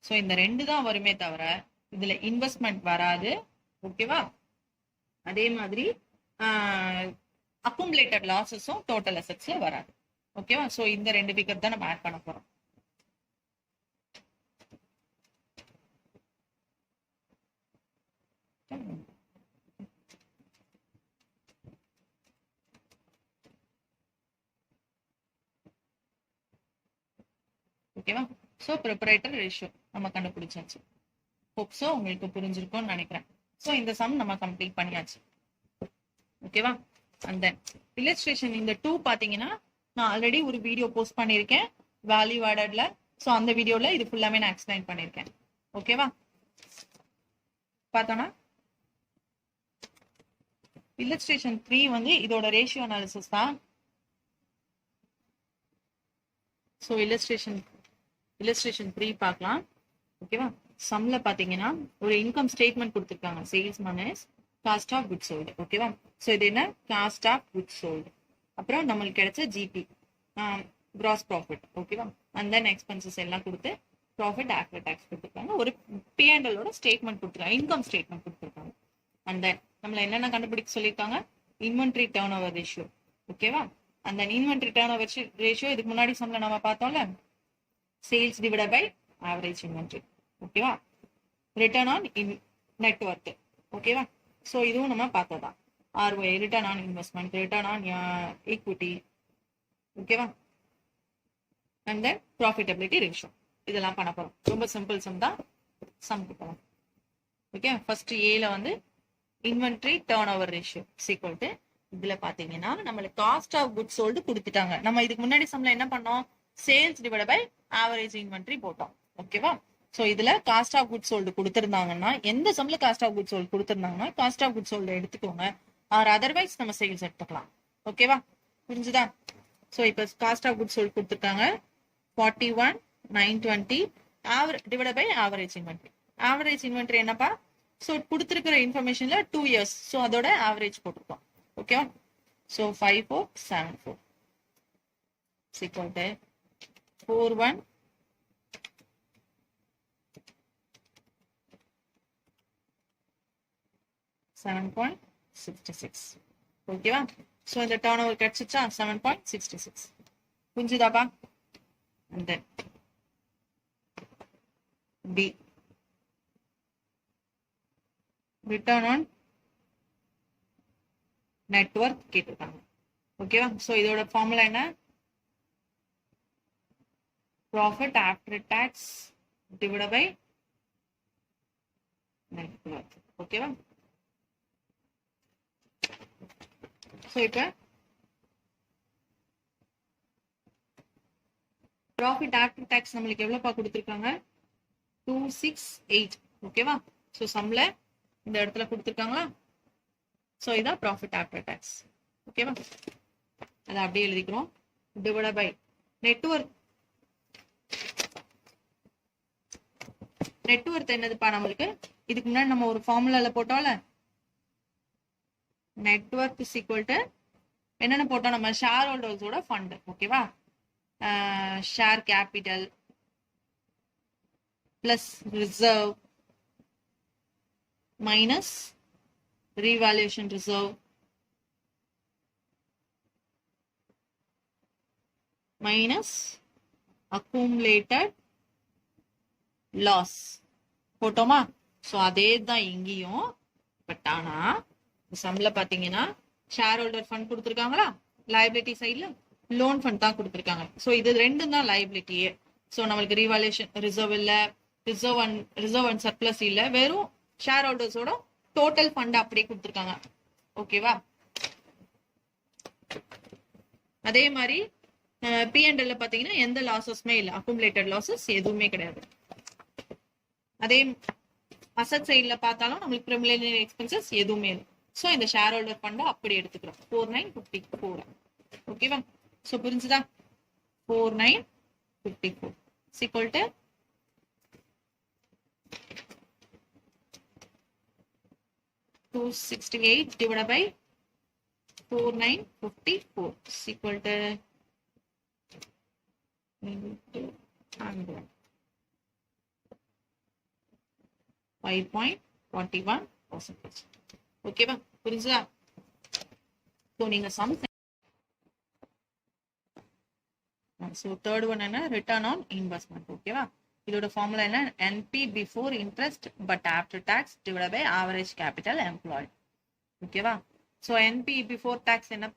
சோ இந்த ரெண்டு தான் வருமே தவிர இதுல இன்வெஸ்ட்மெண்ட் வராது. ஓகேவா? அதே மாதிரி அக்குமுலேட்டட் லாசஸும் டோட்டல் அசெட்ஸ்ல வராது. ஓகேவா? சோ இந்த ரெண்டு ஃபிகர் தான் நம்ம ஆட் பண்ண போறோம். ஓகேவா? சோ ப்ரொப்ரைட்டர் ரேஷியோ நம்ம கண்டுபிடிச்சாச்சு. ஹோப் சோ உங்களுக்கு புரிஞ்சிருக்கும்னு நினைக்கிறேன். சோ இந்த சம் நம்ம கம்ப்ளீட் பண்ணியாச்சு. ஓகேவா? அண்ட் தென் இல்லஸ்ட்ரேஷன் இந்த 2 பாத்தீங்கன்னா நான் ஆல்ரெடி ஒரு வீடியோ போஸ்ட் பண்ணிருக்கேன் வேல்யூ ஆடட்ல. சோ அந்த வீடியோல இது ஃபுல்லாமே நான் எக்ஸ்பிளைன் பண்ணிருக்கேன். ஓகேவா? பார்த்தோம்னா இல்லஸ்ட்ரேஷன் 3 வந்து இதோட ரேஷியோ அனாலிசிஸ் தான். சோ இல்லஸ்ட்ரேஷன் 3 பார்க்கலாம். ஓகேவா? சம்ல பாத்தீங்கன்னா ஒரு இன்கம் ஸ்டேட்மெண்ட் கொடுத்திருக்காங்க, sales minus cost of goods sold. ஓகேவா? சோ இது என்ன? Cost of goods sold. அப்புறம் நம்மளுக்கு கிடைச்ச ஜிபி, கிராஸ் ப்ராஃபிட். ஓகேவா? அண்ட் தென் எக்ஸ்பென்சஸ் எல்லாம் கொடுத்து ப்ராஃபிட் ஆஃப்டர் டாக்ஸ் கொடுத்துருக்காங்க. ஒரு P&L ஸ்டேட்மெண்ட் கொடுத்துருக்காங்க, இன்கம் ஸ்டேட்மெண்ட் கொடுத்துருக்காங்க. அண்ட் தென் நம்மள என்னென்ன கண்டுபிடிக்க சொல்லியிருக்காங்க? Inventory turn over ratio. ஓகேவா? அந்த இன்வென்ட்ரி டர்ன் ஓவர் ரேஷியோ இதுக்கு முன்னாடி சம்ல நம்ம பார்த்தோம்ல, sales divided by average inventory. ஓகேவா? Return on net worth. ஓகேவா? சோ இதுவும் நம்ம பார்த்ததான். ROI, return on investment, return on equity. ஓகேவா? And then profitability ratio. இதெல்லாம் பண்ண போறோம். ரொம்ப சிம்பிள் சம் தான். சம் போகலாம். ஓகே, ஃபர்ஸ்ட் ஏல வந்து inventory turn over ratio equal to, இதுல பாத்தீங்கன்னா நம்மளுக்கு காஸ்ட் ஆஃப் குட்ஸ் சோல்டு கொடுத்துட்டாங்க. நம்ம இதுக்கு முன்னாடி சம்ல என்ன பண்ணோம்? Sales divide by average inventory போட்டோம். ஓகேவா? சோ இதுல காஸ்ட் ஆஃப் குட் சோல்டு கொடுத்திருந்தாங்கன்னா எந்த சம்ல காஸ்ட் ஆஃப் குட் சோல்டு கொடுத்திருந்தாங்கன்னா காஸ்ட் ஆஃப் குட் சோல்டு எடுத்துக்கோங்க ஆர் அதர்வைஸ் நம்ம சேல்ஸ் எடுத்துக்கலாம் ஓகேவா புரிஞ்சுதா சோ இப்போ காஸ்ட் ஆஃப் குட் சோல்டு கொடுத்திருக்காங்க 41,920 divide by average inventory average inventory என்னப்பா சோ கொடுத்திருக்கிற இன்ஃபர்மேஷன்ல 2 இயர்ஸ் சோ அதோட ஆவரேஜ் போட்டுருக்கோம் ஓகேவா சோ 5474 equal to 41 7.66 ஓகேவா சோ இந்த டர்ன் ஓவர் கிடைச்சிச்சா 7.66 புரிஞ்சுதாப்பா and then B return on net worth கேட்டிருக்காங்க ஓகேவா சோ இதோட ஃபார்முலா என்ன profit after tax divided by net worth ஓகேவா சோ இப்ப profit after tax நம்மளுக்கு எவ்வளவுப்பா கொடுத்திருக்காங்க 268 ஓகேவா சோ சம்ல இந்த இடத்துல கொடுத்திருக்காங்களா சோ இதான் profit after tax ஓகேவா அத அப்படியே எழுதிக்கிறோம் divided by net worth என்னதுப்பா நம்மளுக்கு இதுக்கு முன்னாடி நம்ம ஒரு ஃபார்முலால போட்டோம்ல net worth is equal to என்னென்ன போட்டோம் நம்ம ஷேர் ஹோல்டர்ஸோட ஃபண்ட் ஓகேவா share capital plus reserve minus revaluation reserve minus accumulated loss போட்டோமா சோ அதே தான் இங்கேயும் பட் ஆனா சம்ல பாத்தீங்கன்னா ஷேர் ஹோல்டர் ஃபண்ட் கொடுத்திருக்காங்களா லைபிலிட்டி சைடுல லோன் ஃபண்ட் தான் கொடுத்திருக்காங்க சோ இது ரெண்டும் தான் லைபிலிட்டியே சோ நம்மளுக்கு ரீவாலுவேஷன் ரிசர்வ் இல்ல ரிசர்வ் அண்ட் சர்ப்ளஸ் இல்ல வெறும் ஷேர் ஹோல்டர்ஸோட டோட்டல் ஃபண்ட் அப்படியே கொடுத்திருக்காங்க ஓகேவா அதே மாதிரி P&L பாத்தீங்கன்னா எந்த லாசஸ்மே இல்ல அக்குமுலேட்டட் லாசஸ் எதுவுமே கிடையாது அதே அசட் சைடுல பார்த்தாலும் நம்மளுக்கு பிரிமிலிமினரி எக்ஸ்பென்சஸ் எதுவுமே இல்லை சோ இந்த ஷேர் ஹோல்டர் ஃபண்ட் அப்படி எடுத்துக்கிறோம் 4954 ஓகேவா சோ புரிஞ்சுதா 4954 equal to 268 divided by 4954 equal to 100 5.41%. ஓகேவா புரிஞ்சுதா சோ நீங்க சம் சோ தேர்ட் ஒன் என்ன ரிட்டர்ன் ஆன் இன்வெஸ்ட்மெண்ட் ஓகேவா இதோட ஃபார்முலா என்ன NP before interest but after tax divided by average capital employed ஓகேவா சோ NP பிஃபோர் டாக்ஸ் என்ன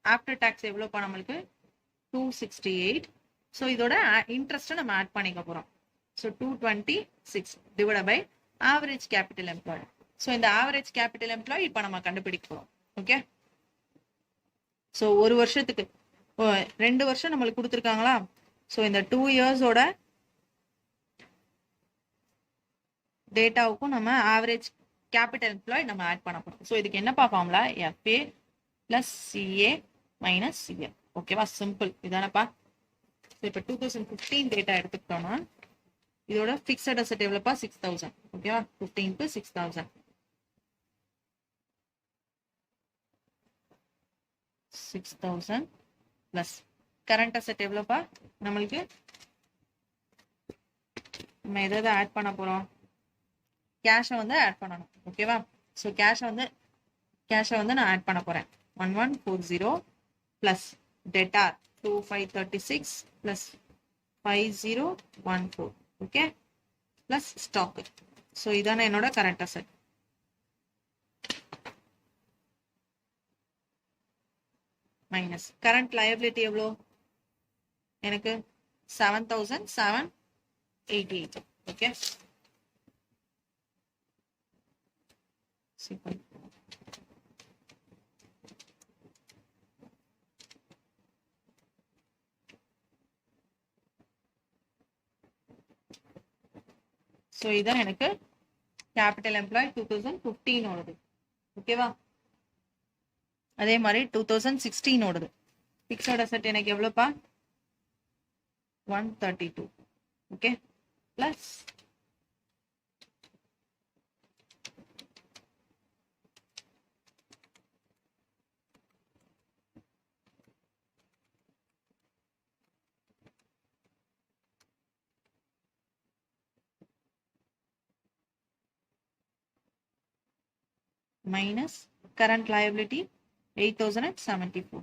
ஆஃப்டர் டாக்ஸ் எவ்வளவுப்பா நம்மளுக்கு 268 சோ இதோட இன்ட்ரெஸ்ட் நம்ம ஆட் பண்ணிக்க போறோம் so 226 divided by average capital employed so இந்த ஆவரேஜ் கேபிட்டல் எம்ப்ளாய் இப்ப நம்ம கண்டுபிடிக்க போறோம் ஓகே சோ ஒரு வருஷத்துக்கு 2 வருஷம் நம்மளுக்கு கொடுத்திருக்காங்களா சோ இந்த 2 இயர்ஸோட டேட்டாவுக்கும் நம்ம ஆவரேஜ் கேபிட்டல் எம்ப்ளாய் நம்ம ஆட் பண்ண போறோம் சோ இதுக்கு என்னப்பா formula FA plus CA minus CL ஓகேவா சிம்பிள் இதானப்பா இப்ப 2015 டேட்டா எடுத்துக்கிட்டோம்னா இதோட பிக்ஸட் அசெட் எவ்வளவுப்பா 6000 ஓகேவா 15 to 6000 6000 பிளஸ் கரண்ட் அசெட் எவ்வளவுப்பா நம்மளுக்கு நம்ம எதாவது ஆட் பண்ண போறோம் கேஷை வந்து ஆட் பண்ணணும் ஓகேவா ஸோ கேஷை வந்து நான் ஆட் பண்ண போறேன் 1140 plus debtor 2536 plus 5014 okay plus stock so இதான என்னோட current asset minus current liability எவ்வளோ எனக்கு 7788 ஓகே ஸோ இதான் எனக்கு கேபிட்டல் எம்ப்ளாய் 2015 ஓடுது. ஓகேவா? அதே மாதிரி 2016 ஓடுது. பிக்சட் அசெட் எனக்கு எவ்வளோப்பா? 132. Okay, plus minus current liability 8074.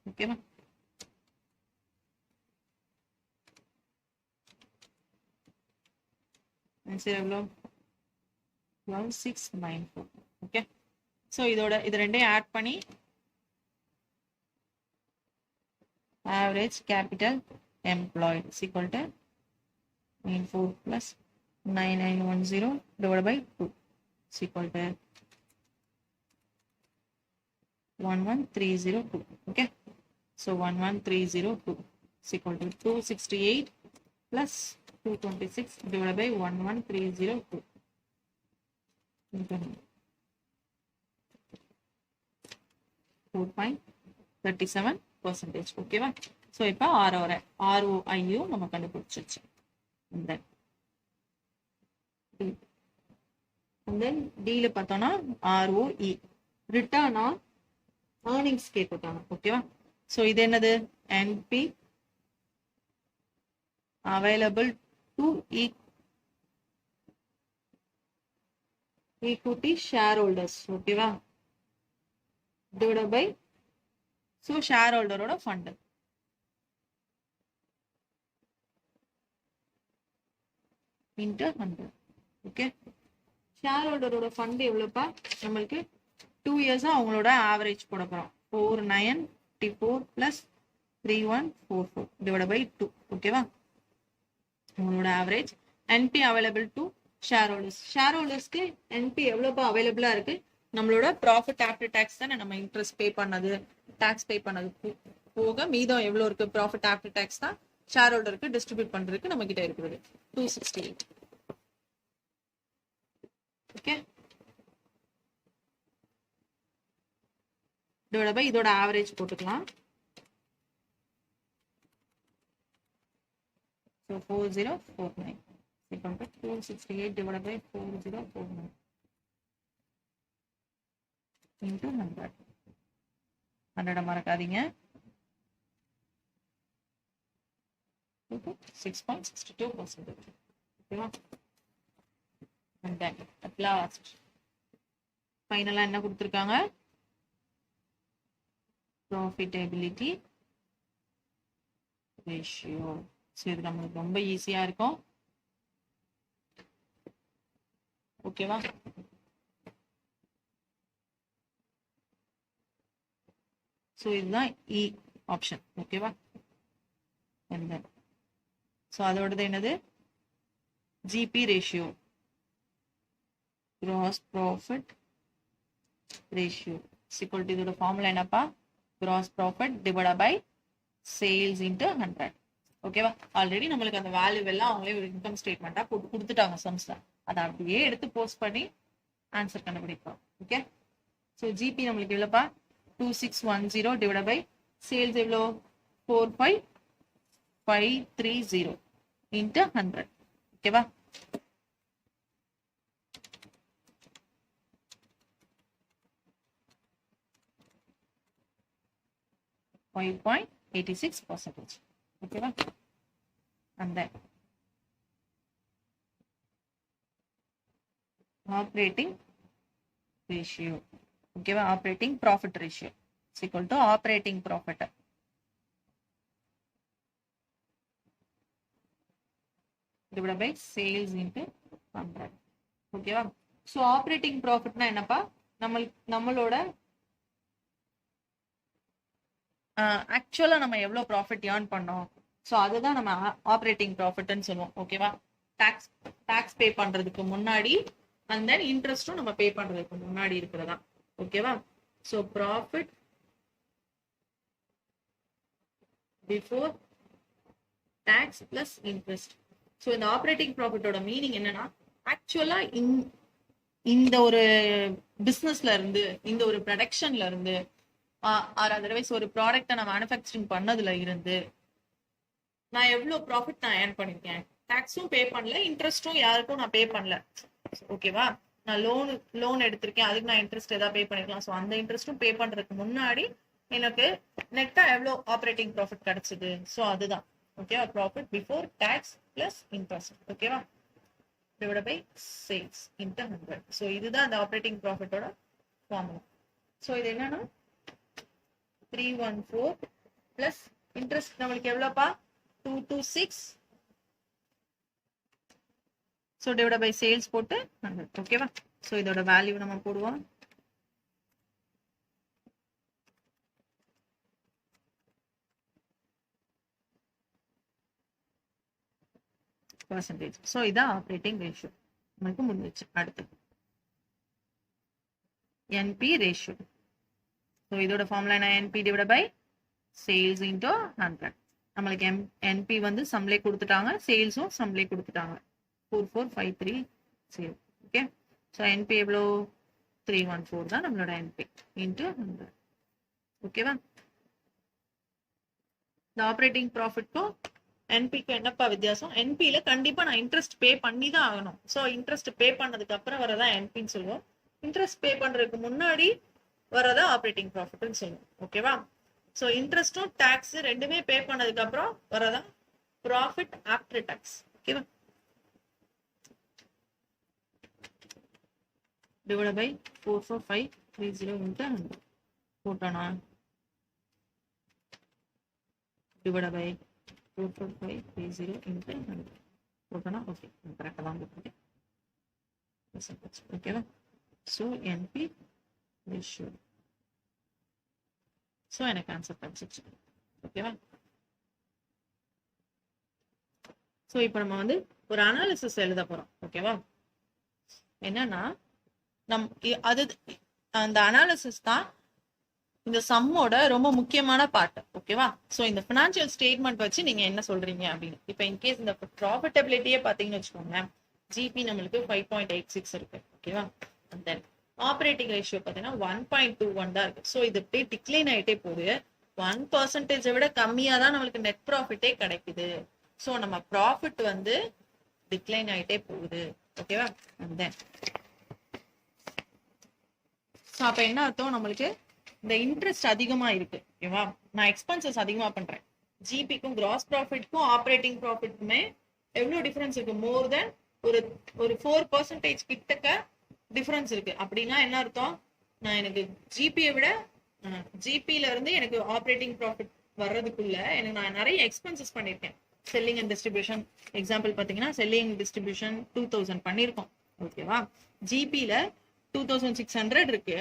ஓகேவா? ஆன்சர் எவ்வளோ? 12694. ஓகே, ஸோ இது ரெண்டையும் ஆட் பண்ணி average capital employed is equal to 94 plus 9910 divided by 2 is equal to 11302. Okay, so 11302 is equal to 268 plus 226 divided by 11302. 4.37%. ஓகேவா? So இப்போ ஆர்ஓஐயும் நம்ம கண்டுபிடிச்சிருச்சு. Then டியில் பார்த்தோம்னா ஆர்ஓஇ ரிட்டர்ன் ஆன் ஏர்னிங்ஸ் கேட்டுட்டாங்க. ஓகேவா? ஸோ இது என்னது? NP available to equity shareholders. ஓகேவா? டிவைடட் பை ஸோ ஷேர் ஹோல்டரோட ஃபண்டு இன்ட்டு 100. ஓகே, ஷேர் ஹோல்டரோட ஃபண்ட் எவ்வளோப்பா? நம்மளுக்கு 2 இயர்ஸா அவங்களோட ஆவரேஜ் போட போகிறோம். 4954 plus 3144 டிவைட் பை 2. ஓகேவா? அவங்களோட average. NP available to shareholders. ஷேர் ஹோல்டர்ஸ்க்கு என்பி எவ்வளோப்பா அவைலபிளா இருக்கு? நம்மளோட ப்ராஃபிட் ஆஃப்டர் டேக்ஸ் தானே நம்ம இன்ட்ரெஸ்ட் பே பண்ணது, டாக்ஸ் பே பண்ணது போக மீதம் எவ்வளோ இருக்கு? ப்ராஃபிட் ஆஃப்டர் டேக்ஸ் தான் ஷேர் ஹோல்டருக்கு டிஸ்ட்ரிபியூட் பண்றதுக்கு நம்ம கிட்ட இருக்குது 268. ஓகே, டிவைட் பை இதோட ஆவரேஜ் போட்டுக்கலாம். So 4049 equal to 268 divided by 4049 into 100. 100 மறக்காதீங்க. 6.62%. ஓகேவா? And then at last ஃபைனலா என்ன கொடுத்துருக்காங்க? Profitability ratio. ஸோ இது நம்மளுக்கு ரொம்ப ஈஸியா இருக்கும். ஓகேவா? ஸோ இதுதான் இ ஆப்ஷன். ஓகேவா? ஸோ அதோடது என்னது? GP ratio, gross profit ratio equal to இதோட ஃபார்முலா என்னப்பா? Gross profit divide by sales into 100. ஓகேவா? ஆல்ரெடி நம்மளுக்கு அந்த வேல்யூ எல்லாம் அவங்களே ஒரு இன்கம் ஸ்டேட்மெண்ட்டா போட்டு கொடுத்துட்டாங்க சம்ஸ்ல. அதை அப்படியே எடுத்து போஸ்ட் பண்ணி ஆன்சர் கண்டுபிடிப்போம். ஓகே, ஸோ ஜிபி நம்மளுக்கு எவ்வளோப்பா? 2610 டிவைட் பை சேல்ஸ் எவ்வளோ? 45530 இன்ட்டு 100. ஓகேவா? .86%. ஓகேவா? அந்த ஆப்ரேட்டிங் ரேஷியோ. ஓகேவா? Operating profit ratio equal to operating profit divided by sales into 100. ஓகேவா? ஸோ ஆப்ரேட்டிங் ப்ராஃபிட்னா என்னப்பா? நம்மளோட ஆக்சுவலா நம்ம எவ்வளவு ப்ராஃபிட் ஏர்ன் பண்ணோம், ஸோ அதுதான் நம்ம ஆப்ரேட்டிங் ப்ராஃபிட்னு சொல்லுவோம். ஓகேவா? டாக்ஸ் பே பண்றதுக்கு முன்னாடி அண்ட் தென் இன்ட்ரெஸ்டும் நம்ம பே பண்றதுக்கு முன்னாடி இருக்கிறதா. ஓகேவா? So profit before tax plus interest so இந்த ஆப்ரேட்டிங் ப்ராஃபிட்டோட மீனிங் என்னன்னா ஆக்சுவலா இந்த ஒரு பிசினஸ்ல இருந்து இந்த ஒரு ப்ரொடக்ஷன்ல இருந்து ஆர் அதர்வைஸ் ஒரு ப்ராடக்ட்டை நான் மேனுஃபேக்சரிங் பண்ணதுல இருந்து நான் எவ்வளவு ப்ராஃபிட் நான் ஏர்ன் பண்ணிருக்கேன், டாக்ஸும் பே பண்ணல, இன்ட்ரெஸ்டும் யாருக்கும் நான் பே பண்ணல. ஓகேவா? நான் லோன் எடுத்திருக்கேன், அதுக்கு நான் இன்ட்ரெஸ்ட் ஏதாவது பே பண்ணிருக்கலாம். ஸோ அந்த இன்ட்ரெஸ்ட்டும் பே பண்றதுக்கு முன்னாடி எனக்கு நெட்டா எவ்வளவு ஆப்ரேட்டிங் ப்ராஃபிட் கிடைச்சது. ஸோ அதுதான் ஓகேவா, profit before tax plus interest. ஓகேவா, divide by sales into 100. So இதுதான் அந்த ஆப்ரேட்டிங் ப்ராஃபிட்டோட ஃபார்முலா. ஸோ இது என்னன்னா 314 பிளஸ் இன்ட்ரெஸ்ட் நம்மளுக்கு எவ்வளோப்பா 226. ஸோ டிவைட் பை சேல்ஸ் போட்டு 100. ஓகேவா? ஸோ இதோட வேல்யூ நம்ம போடுவோம். பர்சன்டேஜ். ஸோ இதான் ஆப்ரேட்டிங் ரேஷியோ நமக்கு முடிஞ்சிச்சு. அடுத்து என்பி ரேஷியோ. ஸோ இதோட ஃபார்முலா என்ன? NP divide by sales into 100. நம்மளுக்கு என்பி வந்து சம்லே கொடுத்துட்டாங்க, சேல்ஸும் சம்லே கொடுத்துட்டாங்க. 44,530. ஓகே, ஸோ என்பி எவ்வளோ 314 தான் நம்மளோட என்பி இன்டூ 100. ஓகேவா? இந்த ஆப்ரேட்டிங் ப்ராஃபிட்க்கும் என்பிக்கு என்னப்பா வித்தியாசம்? என்பில கண்டிப்பா நான் இன்ட்ரெஸ்ட் பே பண்ணி தான் ஆகணும். ஸோ இன்ட்ரெஸ்ட் பே பண்ணதுக்கு அப்புறம் வரதான் என்பின்னு சொல்லுவோம். இன்ட்ரெஸ்ட் பே பண்றதுக்கு முன்னாடி வரதா ஆப்ரேட்டிங் ப்ராஃபிட்னு சொல்லுவோம். ஓகேவா? ஸோ இன்ட்ரெஸ்டும் டாக்ஸ் ரெண்டுமே பே பண்ணதுக்கு அப்புறம் வரதா ப்ராஃபிட் ஆஃப்டர் டாக்ஸ். ஓகேவா? டிவைட் பை 44530 இன்டு 100 போட்டோனா டிவைட் பை 44530 இன்டு 100 போட்டோனா ஓகே, கரெக்டாக தான் போட்டேன். ஓகேவா? So NP ratio. ஸோ எனக்கு ஆன்சர் கிடைச்சிச்சு. ஓகேவா? ஸோ இப்போ நம்ம வந்து ஒரு அனாலிசிஸ் எழுத போறோம். ஓகேவா? என்னன்னா அது அந்த அனாலிசிஸ் தான் இந்த சம்மோட ரொம்ப முக்கியமான பார்ட். ஓகேவா? ஸோ இந்த ஃபினான்ஷியல் ஸ்டேட்மெண்ட் வச்சு நீங்க என்ன சொல்றீங்க அப்படின்னு. இப்போ இன்கேஸ் இந்த ப்ராஃபிட்டபிலிட்டியே பார்த்தீங்கன்னு வச்சுக்கோங்க, ஜிபி நம்மளுக்கு 5.86 இருக்கு. ஓகேவா? அண்ட் தென் ஆப்ரேட்டிங் ரேஷியோ பார்த்தீங்கன்னா 1.21 தான் இருக்கு. ஸோ இது அப்படியே டிக்ளைன் ஆகிட்டே போகுது. 1% விட கம்மியாக தான் நம்மளுக்கு நெட் ப்ராஃபிட்டே கிடைக்குது. ஸோ நம்ம ப்ராஃபிட் வந்து டிக்ளைன் ஆகிட்டே போகுது. ஓகேவா? அண்ட் தென் ஸோ அப்போ என்ன அர்த்தம்? நம்மளுக்கு இந்த இன்ட்ரெஸ்ட் அதிகமா இருக்கு. ஓகேவா? நான் எக்ஸ்பென்சஸ் அதிகமா பண்றேன். ஜிபிக்கும் கிராஸ் ப்ராஃபிட்க்கும் ஆப்ரேட்டிங் ப்ராஃபிட்க்குமே எவ்வளவு டிஃபரன்ஸ் இருக்கு? மோர் தென் ஒரு 4% கிட்டக்க டிஃபரன்ஸ் இருக்கு. அப்படின்னா என்ன அர்த்தம்? நான் எனக்கு ஜிபியை விட ஜிபில இருந்து எனக்கு ஆப்ரேட்டிங் ப்ராஃபிட் வர்றதுக்குள்ள எனக்கு நான் நிறைய எக்ஸ்பென்சஸ் பண்ணிருக்கேன். செல்லிங் அண்ட் டிஸ்ட்ரிபியூஷன் எக்ஸாம்பிள் பாத்தீங்கன்னா செல்லிங் டிஸ்ட்ரிபியூஷன் 2000 பண்ணிருக்கோம். ஓகேவா? ஜிபில 2600 இருக்கு.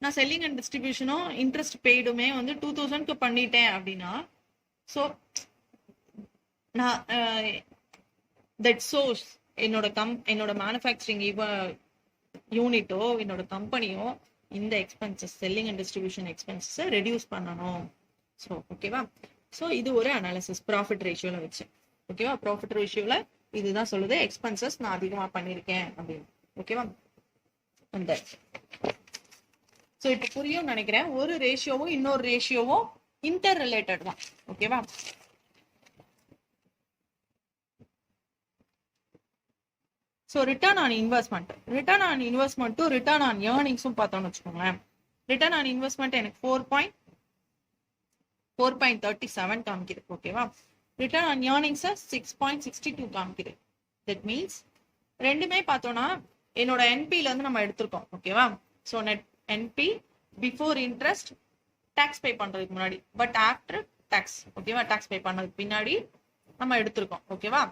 நான் செல்லிங் அண்ட் டிஸ்ட்ரிபியூஷனும் இன்ட்ரெஸ்ட் பெய்டுமே வந்து 2000க்கு பண்ணிட்டேன் அப்படின்னா, ஸோ நான் தட் சோர்ஸ் என்னோட மேனுஃபேக்சரிங் யூனிட்டோ என்னோட கம்பெனியோ இந்த எக்ஸ்பென்சஸ் செல்லிங் அண்ட் டிஸ்ட்ரிபியூஷன் எக்ஸ்பென்சஸை ரெடியூஸ் பண்ணணும். ஸோ ஓகேவா? ஸோ இது ஒரு அனாலிசிஸ் ப்ராஃபிட் ரேஷியோல வச்சு. ஓகேவா? ப்ராஃபிட் ரேஷியோல இதுதான் சொல்லுது எக்ஸ்பென்சஸ் நான் அதிகமா பண்ணிருக்கேன் அப்படின்னு. ஓகேவா? அந்த ஸோ இப்போ புரியும் நினைக்கிறேன். ஒரு ரேஷியோவும் இன்னொரு ரேஷியோவும் இன்டர் ரிலேட்டட் தான். ஓகேவா? ஸோ ரிட்டர்ன் ஆன் இன்வெஸ்ட்மெண்ட்டும் ரிட்டர்ன் ஆன் ஏர்னிங்ஸும் பார்த்தோம்னு வச்சுக்கோங்களேன். ரிட்டர்ன் ஆன் இன்வெஸ்ட்மெண்ட் எனக்கு 4.37 காமிக்குது. ஓகேவா? ரிட்டர்ன் ஆன் ஏர்னிங்ஸ் 6.62 காமிக்குது. தட் மீன்ஸ் ரெண்டுமே பார்த்தோம்னா என்னோட என்பில இருந்து நம்ம எடுத்திருக்கோம். ஓகேவா? So net NP before interest tax pay பண்றதுக்கு முன்னாடி, பட் ஆஃப்டர் டாக்ஸ். ஓகேவா? டாக்ஸ் பே பண்ணதுக்கு பின்னாடி நம்ம எடுத்திருக்கோம். ஓகேவா?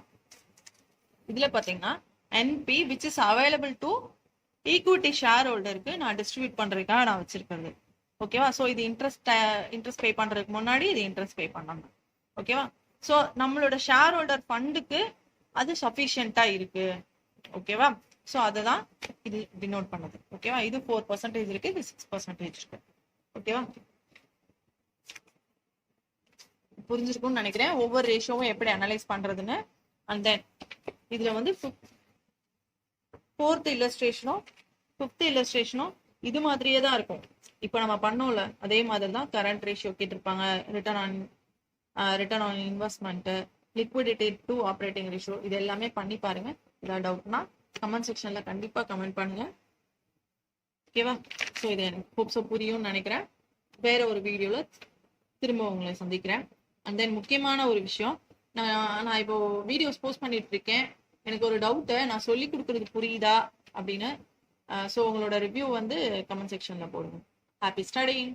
இதுல பாத்தீங்கன்னா NP which is available to equity ஷேர் ஹோல்டருக்கு நான் டிஸ்ட்ரிபியூட் பண்றதுக்காக நான் வச்சிருக்கிறது. ஓகேவா? ஸோ இது இன்ட்ரெஸ்ட் பே பண்றதுக்கு முன்னாடி இது இன்ட்ரெஸ்ட் பே பண்ணணும். ஓகேவா? ஸோ நம்மளோட ஷேர் ஹோல்டர் ஃபண்டுக்கு அது சஃபிஷியண்டா இருக்கு. ஓகேவா? ஸோ அதுதான் இது டினோட் பண்ணது. ஓகேவா? இது 4% இருக்கு, இது 6% இருக்கு. ஓகேவா? புரிஞ்சிருக்கும்னு நினைக்கிறேன். ஒவ்வொரு ரேஷியோவும் எப்படி அனலைஸ் பண்றதுன்னு. அண்ட் தென் இதுல வந்து ஃபோர்த் இல்லஸ்ட்ரேஷனும் ஃபிஃப்த் இல்லஸ்ட்ரேஷனும் இது மாதிரியே தான் இருக்கும். இப்போ நம்ம பண்ணோம்ல அதே மாதிரி தான் கரண்ட் ரேஷியோ கேட்டிருப்பாங்க, return on investment, liquidity to operating ratio, இது எல்லாமே பண்ணி பாருங்க. ஏதாவது டவுட்னா கமெண்ட் செக்ஷன்ல கண்டிப்பா கமெண்ட் பண்ணுங்க. ஓகேவா? ஸோ இது எனக்கு ஹோப்ஸோ புரியும்னு நினைக்கிறேன். வேற ஒரு வீடியோல திரும்ப உங்களை சந்திக்கிறேன். அண்ட் தென் முக்கியமான ஒரு விஷயம், நான் இப்போ வீடியோஸ் போஸ்ட் பண்ணிட்டு இருக்கேன். எனக்கு ஒரு டவுட்டை நான் சொல்லி கொடுக்கறது புரியுதா அப்படின்னு. ஸோ உங்களோட ரிவ்யூ வந்து கமெண்ட் செக்ஷன்ல போடுங்க. Happy studying.